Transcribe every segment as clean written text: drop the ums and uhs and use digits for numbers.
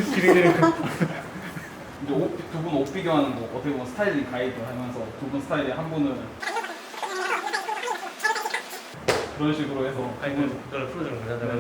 이제 두 분 옷 비교하는 거 어떻게 보면 스타일링 가이드 하면서 두 분 스타일에 한 분은 그런 식으로 해서 아니 그걸 풀어주는 거잖아.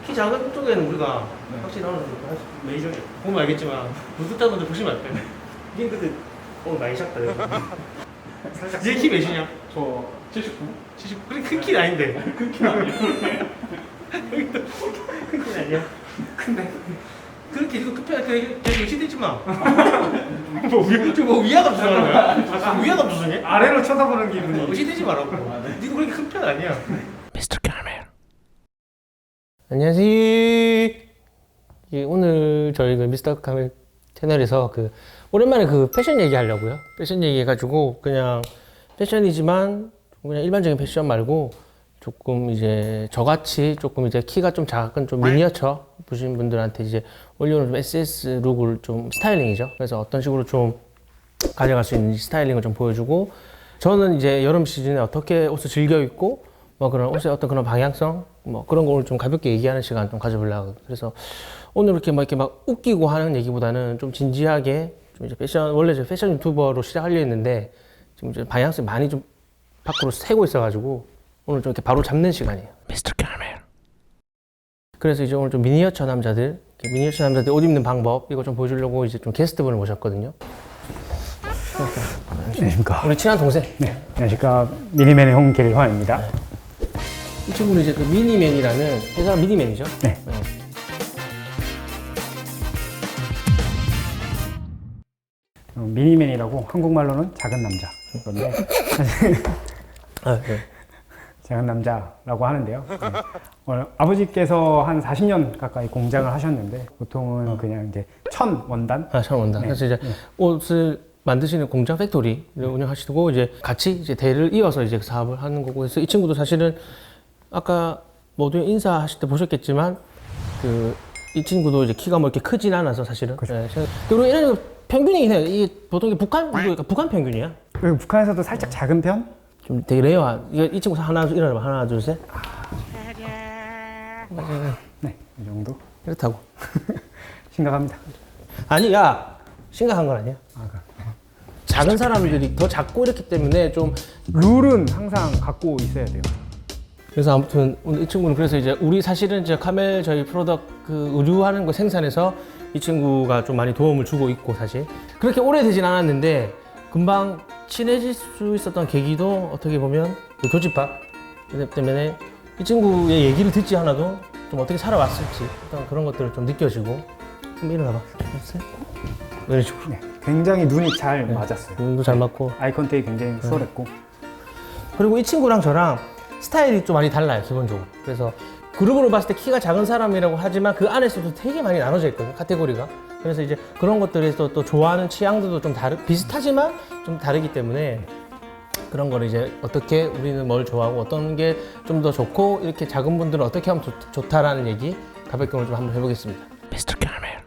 키 작은 쪽에는 우리가 네. 확실히 어느 정도 메이저 보면 알겠지만 무드탄 분들 보시면 알 거예요. 이게 근데 많이 작다. 살짝. 얘 키 몇이냐? 저 79? 79. 그래 큰 키는 아닌데. 큰 키는 아니에요. 큰 키는 아니야. 근데 그렇게 이거 급해 계속 의심되지 마. 뭐 위화감 조성하는 거야? 위화감 조성해? 아래로 쳐다보는 기분이. 의심되지 말라고. 니도 그렇게 큰 편 아니야. Mr. Caramel. 안녕하세요. 오늘 저희 그 미스터 카멜 채널에서 오랜만에 패션 얘기하려고요. 패션 얘기해가지고 그냥 패션이지만 그냥 일반적인 패션 말고 조금 이제 저같이 조금 이제 키가 좀 작은 좀 미니어처 보신 분들한테 이제 올려놓은 좀 SS 룩을 좀 스타일링이죠. 그래서 어떤 식으로 좀 가져갈 수 있는지 스타일링을 좀 보여주고 저는 이제 여름 시즌에 어떻게 옷을 즐겨 입고 뭐 그런 옷의 어떤 그런 방향성 뭐 그런 걸 좀 가볍게 얘기하는 시간 좀 가져보려고. 그래서 오늘 이렇게 막 웃기고 하는 얘기보다는 좀 진지하게 좀 이제 원래 저 패션 유튜버로 시작하려 했는데 지금 이제 방향성이 많이 좀 밖으로 새고 있어가지고 오늘 좀 이렇게 바로 잡는 시간이에요. Mr. Caramel. 그래서 이제 오늘 좀 미니어처 남자들 옷 입는 방법 이거 좀 보여주려고 이제 좀 게스트분을 모셨거든요. 안녕하십니까. 우리 친한 동생. 네, 안녕하십니까. 미니맨의 홍길환입니다. 이 친구는 이제 미니맨이라는 회사 미니맨이죠. 네. 미니맨이라고 한국말로는 작은 남자. 그런데 아, 네. 작은 남자라고 하는데요. 네. 아버지께서 한 40년 가까이 공장을 하셨는데 보통은 그냥 이제 1000원단. 천 원당. 네. 그래서 이제 옷을 만드시는 공장 팩토리를 운영하시고 이제 같이 이제 대를 이어서 이제 사업을 하는 거고. 그래서 이 친구도 사실은 아까 모두 인사하실 때 보셨겠지만 이 친구도 이제 키가 뭐 이렇게 크진 않아서 사실은. 그렇죠. 네. 그리고 이런 평균이긴 해요. 이게 보통 이게 북한 평균이야. 그리고 북한에서도 살짝 작은 편? 좀 되게 레어한. 이 친구 일어나봐. 하나, 둘, 셋. 네, 이 정도. 이렇다고. 심각합니다. 아니, 야, 심각한 건 아니야. 작은 사람들이 더 작고 이렇기 때문에 좀. 룰은 항상 갖고 있어야 돼요. 그래서 아무튼 오늘 이 친구는 그래서 이제 우리 사실은 이제 카멜 저희 프로덕트 의류하는 거 생산해서 이 친구가 좀 많이 도움을 주고 있고 사실 그렇게 오래되진 않았는데 금방 친해질 수 있었던 계기도 어떻게 보면 교집합 때문에 이 친구의 얘기를 듣지 않아도 좀 어떻게 살아왔을지 어떤 그런 것들을 좀 느껴지고 좀 일어나봐. 이런 식으로. 네, 굉장히 눈이 잘 맞았어요. 눈도 잘 맞고 아이 컨택이 굉장히 수월했고. 그리고 이 친구랑 저랑 스타일이 좀 많이 달라요 기본적으로. 그래서 그룹으로 봤을 때 키가 작은 사람이라고 하지만 그 안에서도 되게 많이 나눠져 있거든요 카테고리가. 그래서 이제 그런 것들에서 또 좋아하는 취향들도 좀 비슷하지만 좀 다르기 때문에 그런 거를 이제 어떻게 우리는 뭘 좋아하고 어떤 게 좀 더 좋고 이렇게 작은 분들은 어떻게 하면 좋다라는 얘기 가볍게 오늘 좀 한번 해보겠습니다. Mr. Caramel.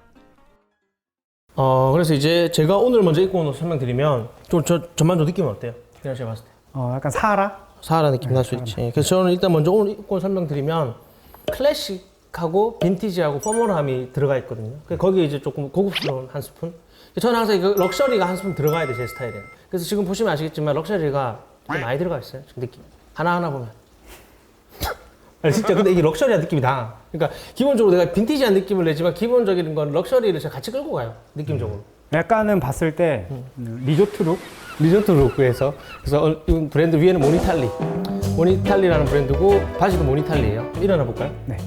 그래서 이제 제가 오늘 먼저 입고 온 옷 설명드리면 저만 좀 느낌은 어때요? 그냥 제가 봤을 때 약간 사하라 느낌 날 수 있지. 그래서 저는 일단 먼저 오늘 입고 설명드리면 클래식하고 빈티지하고 포멀함이 들어가 있거든요. 거기에 이제 조금 고급스러운 한 스푼. 저는 항상 이거 럭셔리가 한 스푼 들어가야 돼, 제 스타일에는. 그래서 지금 보시면 아시겠지만 럭셔리가 좀 많이 들어가 있어요. 지금 느낌. 하나하나 보면. 아니, 진짜 근데 이게 럭셔리한 느낌이 나. 그러니까 기본적으로 내가 빈티지한 느낌을 내지만 기본적인 건 럭셔리를 제가 같이 끌고 가요. 느낌적으로. 약간은 봤을 때 리조트 룩? 리조트 룩에서 그래서 이 브랜드 위에는 모니탈리라는 브랜드고 바지도 모니탈리예요. 일어나 볼까요? 네.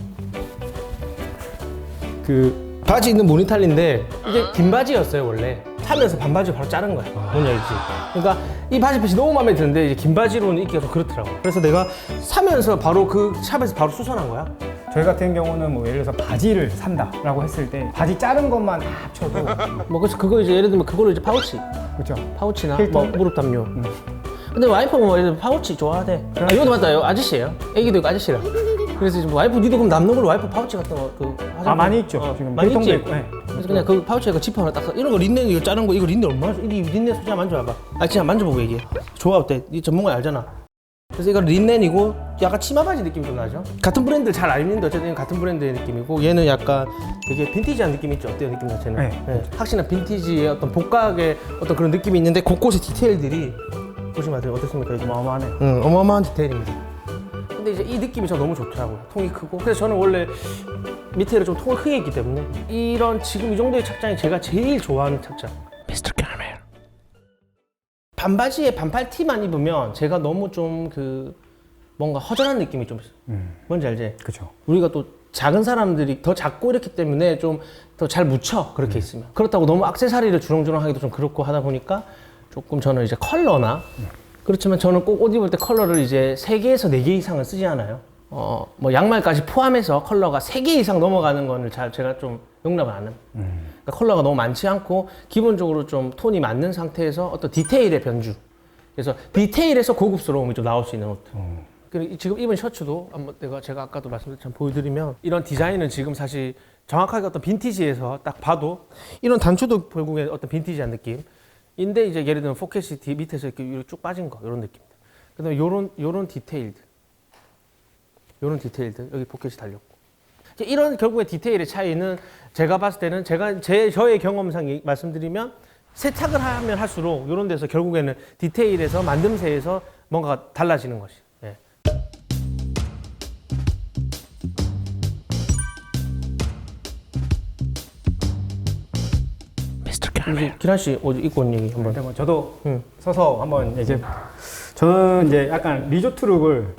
바지 있는 모니탈리인데 이게 긴 바지였어요 원래. 사면서 반바지 바로 자른 거야. 뭔지 알지? 그러니까 이 바지 핏이 너무 마음에 드는데 이제 긴 바지로는 입기가 좀 그렇더라고. 그래서 내가 사면서 바로 그 샵에서 바로 수선한 거야. 저희 같은 경우는 뭐 예를 들어서 바지를 산다라고 했을 때 바지 자른 것만 다 합쳐도 뭐 그래서 그거 이제 예를 들면 그거를 이제 그렇죠. 파우치나 필통? 뭐 무릎 담요. 근데 와이프는 뭐 예를 들면 파우치 좋아하대. 이것도 맞다. 이거 아저씨예요. 애기도 있고 아저씨라. 그래서 이제 와이프 니도 그럼 남는 걸로 와이프 파우치 같은 거 많이 있죠. 지금 많이 필통도 있지. 있고. 네. 그래서 그냥 그 파우치에 그 지퍼 하나 딱 이런 거 린넨 이거 자른 거 이거 린넨 얼마나 이 린넨 소재 만져봐봐. 진짜 만져보고 얘기해. 좋아 어때? 이 전문가 알잖아. 그래서 이건 린넨이고 약간 치마 바지 느낌이 좀 나죠. 같은 브랜드 잘 안 입는데 어쨌든 같은 브랜드의 느낌이고 얘는 약간 되게 빈티지한 느낌이 있죠. 어때요 느낌 자체는? 네. 확실한 빈티지의 어떤 복각의 어떤 그런 느낌이 있는데 곳곳에 디테일들이 보시면 아세요 어떻습니까? 이거 어마어마하네요. 어마어마한 디테일입니다. 근데 이제 이 느낌이 저 너무 좋더라고요. 통이 크고. 그래서 저는 원래 밑에를 좀 통을 크게 했기 때문에 이런 지금 이 정도의 착장이 제가 제일 좋아하는 착장. Mr. Caramel. 반바지에 반팔 티만 입으면 제가 너무 좀 그 뭔가 허전한 느낌이 좀 있어요. 뭔지 알지? 그렇죠. 우리가 또 작은 사람들이 더 작고 이렇기 때문에 좀 더 잘 묻혀 그렇게 있으면 그렇다고 너무 액세서리를 주렁주렁 하기도 좀 그렇고 하다 보니까 조금 저는 이제 컬러나 그렇지만 저는 꼭 옷 입을 때 컬러를 이제 3개에서 4개 이상은 쓰지 않아요. 뭐 양말까지 포함해서 컬러가 3개 이상 넘어가는 거는 제가 좀 용납을 안 합니다. 그러니까 컬러가 너무 많지 않고 기본적으로 좀 톤이 맞는 상태에서 어떤 디테일의 변주. 그래서 디테일에서 고급스러움이 좀 나올 수 있는 옷. 그리고 지금 입은 셔츠도 한번 제가 아까도 말씀드렸지만 보여드리면 이런 디자인은 지금 사실 정확하게 어떤 빈티지에서 딱 봐도 이런 단추도 결국에 어떤 빈티지한 느낌인데 이제 예를 들면 포켓이 밑에서 이렇게 쭉 빠진 거 이런 느낌입니다. 그다음에 요런 디테일들 여기 포켓이 달렸고 이제 이런 결국에 디테일의 차이는 제가 봤을 때는 저의 경험상 말씀드리면 세탁을 하면 할수록 이런 데서 결국에는 디테일에서 만듦새에서 뭔가 달라지는 것이. 예. Mr. Caramel. 이제 기란 씨 옷 입고 온 얘기 한번. 근데 뭐 저도 응. 서서 한번 이제 저는 이제 약간 리조트 룩을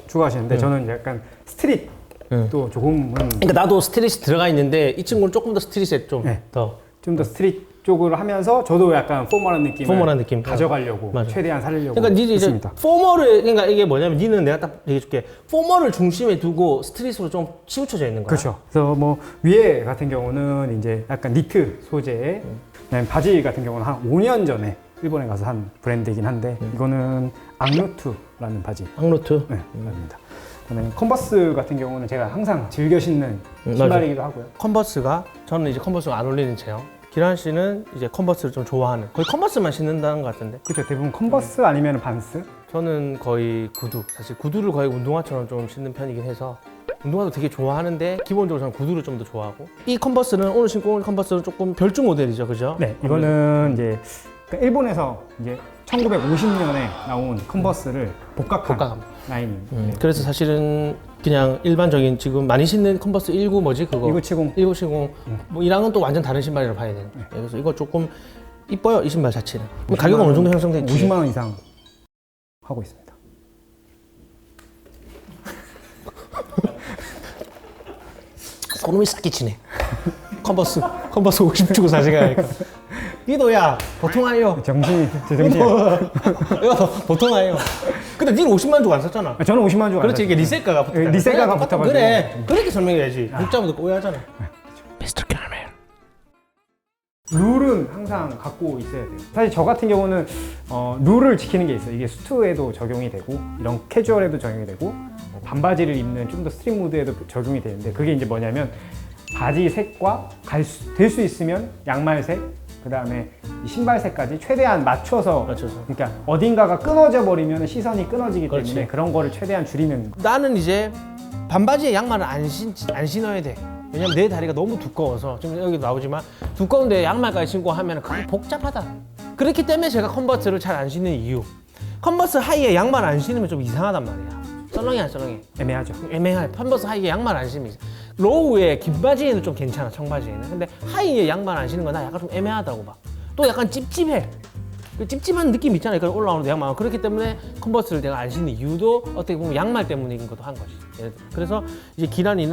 추구하시는데 저는 이제 약간 스트릿도 조금은 그러니까 나도 스트릿이 들어가 있는데 이 친구는 조금 더 스트릿에 좀 네. 더. 좀 더 스트릿 쪽으로 하면서 저도 약간 포멀한 느낌을 포멀한 느낌. 가져가려고 맞아. 최대한 살리려고 그러니까 니는 이제 했습니다. 포멀을 그러니까 이게 뭐냐면 니는 내가 딱 얘기해줄게. 포멀을 중심에 두고 스트릿으로 좀 치우쳐져 있는 거야. 그렇죠. 그래서 뭐 위에 같은 경우는 이제 약간 니트 소재의 그다음에 바지 같은 경우는 한 5년 전에 일본에 가서 산 브랜드이긴 한데 이거는 앙노투라는 바지. 항로트. 네, 맞습니다. 그다음에 컨버스 같은 경우는 제가 항상 즐겨 신는 신발이기도 하고요. 컨버스가 저는 이제 컨버스가 안 어울리는 체형. 기란 씨는 이제 컨버스를 좀 좋아하는. 거의 컨버스만 신는다는 것 같은데. 그렇죠. 대부분 컨버스 아니면 반스. 저는 거의 구두. 사실 구두를 거의 운동화처럼 좀 신는 편이긴 해서 운동화도 되게 좋아하는데 기본적으로 저는 구두를 좀 더 좋아하고. 이 컨버스는 오늘 신고 온 컨버스는 조금 별주 모델이죠, 그죠? 네, 이거는 이제 그러니까 일본에서 이제 1950년에 나온 컨버스를 복각한 라인입니다. 네. 그래서 사실은 그냥 일반적인 지금 많이 신는 컨버스 19 뭐지 그거? 1970. 1970. 뭐 이랑은 또 완전 다른 신발이라고 봐야 되는. 네. 그래서 이거 조금 이뻐요 이 신발 자체는. 그럼 가격은 어느 정도 형성됐지? 50만 원 이상 하고 있습니다. 소름이 싹 끼치네. 컨버스 50 주고 사시가니까. 이도야 보통 아니요. 정신이 제 정신이. 이거 보통 아니요. 근데 니는 50만 주고 안 샀잖아. 저는 50만 원 주고 그렇지 이게 리세가가 붙어. 리세가가 붙어가지고. 그래 그렇게 설명해야지. 국자부터 오해하잖아. Mr. Caramel. 룰은 항상 갖고 있어야 돼요. 사실 저 같은 경우는 룰을 지키는 게 있어요. 이게 수트에도 적용이 되고 이런 캐주얼에도 적용이 되고 뭐 반바지를 입는 좀 더 스트릿 무드에도 적용이 되는데 그게 이제 뭐냐면 바지 색과 될 수 있으면 양말 색, 그 다음에 신발 색까지 최대한 맞춰서. 그러니까 어딘가가 끊어져 버리면 시선이 끊어지기 그렇지. 때문에 그런 거를 최대한 줄이는. 나는 이제 반바지에 양말을 안 신어야 돼. 왜냐면 내 다리가 너무 두꺼워서 지금 여기도 나오지만 두꺼운데 양말까지 신고 하면 그게 복잡하다. 그렇기 때문에 제가 컨버스를 잘 안 신는 이유. 컨버스 하이에 양말 안 신으면 좀 이상하단 말이야. 썰렁해 안 썰렁해? 애매하죠. 애매해. 컨버스 하이에 양말 안 신으면 로우에 긴 바지에는 좀 괜찮아 청바지에는. 근데 하이에 양말 안 신는 건 나 약간 좀 애매하다고 봐. 또 약간 찝찝해. 그 찝찝한 느낌 있잖아요. 그러니까 올라오는 양말. 그렇기 때문에 컨버스를 내가 안 신는 이유도 어떻게 보면 양말 때문인 것도 한 거지. 예를 들어. 그래서 이제 기란이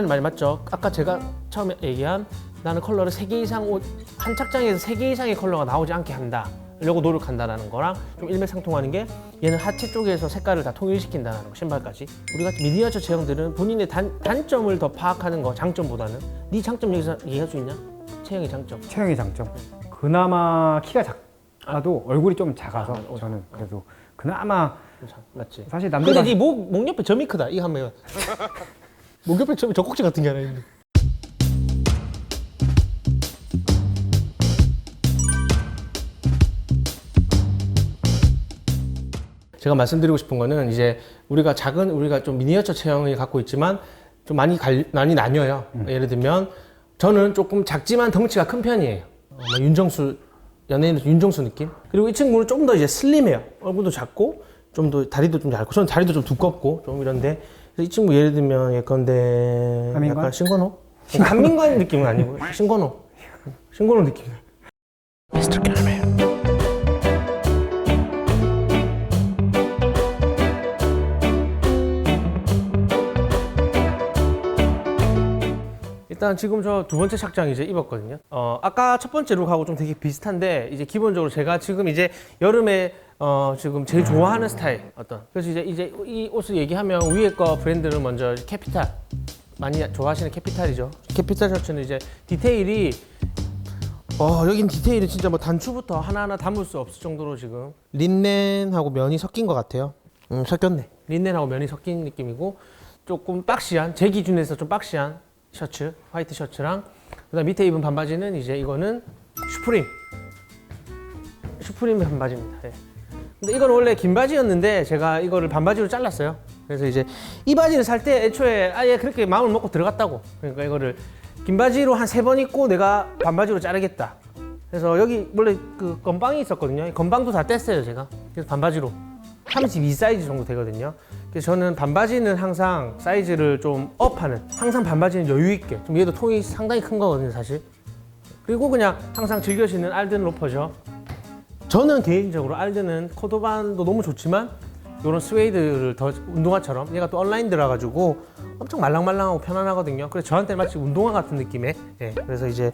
말이 맞죠. 아까 제가 처음에 얘기한 나는 컬러를 3개 이상 한 착장에서 3개 이상의 컬러가 나오지 않게 한다. 려고 노력한다라는 거랑 좀 일맥상통하는 게 얘는 하체 쪽에서 색깔을 다 통일시킨다는 거, 신발까지. 우리 같은 미니어처 체형들은 본인의 단점을 더 파악하는 거, 장점보다는. 네 장점 여기서 얘기할 수 있냐? 체형의 장점. 체형의 장점. 그나마 키가 작아도 얼굴이 좀 작아서 저는 그래도 그나마 맞지? 사실 남들. 근데 네 목 옆에 점이 크다. 이거 한번 목 옆에 점이 젖꼭지 같은 게 하나 있는데. 제가 말씀드리고 싶은 거는 이제 우리가 좀 미니어처 체형을 갖고 있지만 좀 많이 나뉘어요. 예를 들면 저는 조금 작지만 덩치가 큰 편이에요. 연예인 윤정수 느낌. 그리고 이 친구는 좀 더 이제 슬림해요. 얼굴도 작고 좀 더 다리도 좀 얇고 저는 다리도 좀 두껍고 좀 이런데 그래서 이 친구 예를 들면 예컨대 한민관? 약간 신건호? 한민관 느낌은 아니고 신건호 느낌. Mr. Caramel. 일단 지금 저 두 번째 착장 이제 입었거든요. 아까 첫 번째 룩하고 좀 되게 비슷한데 이제 기본적으로 제가 지금 이제 여름에 지금 제일 좋아하는 스타일 그래서 이제 이 옷을 얘기하면 위에 거 브랜드는 먼저 캐피탈 많이 좋아하시는 캐피탈이죠. 캐피탈 셔츠는 이제 디테일이 여긴 디테일이 진짜 뭐 단추부터 하나하나 담을 수 없을 정도로 지금 린넨하고 면이 섞인 것 같아요. 섞였네. 린넨하고 면이 섞인 느낌이고 조금 박시한 제 기준에서 좀 박시한 셔츠, 화이트 셔츠랑 그다음 밑에 입은 반바지는 이제 이거는 슈프림 반바지입니다. 예. 근데 이건 원래 긴 바지였는데 제가 이거를 반바지로 잘랐어요. 그래서 이제 이 바지를 살 때 애초에 아예 그렇게 마음을 먹고 들어갔다고. 그러니까 이거를 긴 바지로 한 3번 입고 내가 반바지로 자르겠다. 그래서 여기 원래 그 건방이 있었거든요. 이 건방도 다 뗐어요 제가. 그래서 반바지로 32 사이즈 정도 되거든요. 그래서 저는 반바지는 항상 사이즈를 좀 업하는, 항상 반바지는 여유 있게, 좀 얘도 통이 상당히 큰 거거든요 사실. 그리고 그냥 항상 즐겨 신는 알든 로퍼죠. 저는 개인적으로 알든은 코도반도 너무 좋지만 이런 스웨이드를 더 운동화처럼, 얘가 또 온라인 들어가지고 엄청 말랑말랑하고 편안하거든요. 그래서 저한테는 마치 운동화 같은 느낌의, 그래서 이제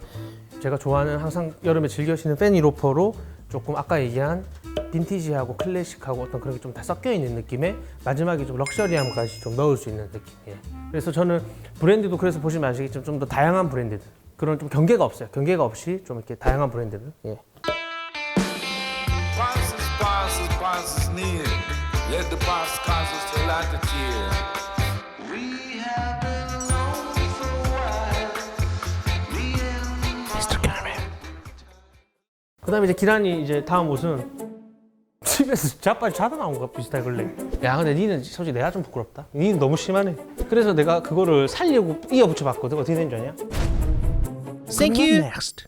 제가 좋아하는, 항상 여름에 즐겨 신는 패니 로퍼로 조금 아까 얘기한 빈티지하고 클래식하고 어떤 그런 게 좀 다 섞여 있는 느낌의, 마지막에 좀 럭셔리함까지 좀 넣을 수 있는 느낌. 그래서 저는 브랜드도, 그래서 보시면 아시겠지만 좀 더 다양한 브랜드들, 그런 좀 경계가 없어요. 경계가 없이 좀 이렇게 다양한 브랜드들. Bosses near. Let the boss cause us till out the tear. We have been lonely for a while. Mr. Caramel. 그다음에 이제 기란이 이제 다음 옷은 집에서 자빠지 자다 나온 거 비슷해 걸래. 야 근데 니는 솔직히 내가 좀 부끄럽다. 니는 너무 심하네. 그래서 내가 그거를 살려고 이어 붙여봤거든. 어떻게 된 줄 아냐? Thank you. Next.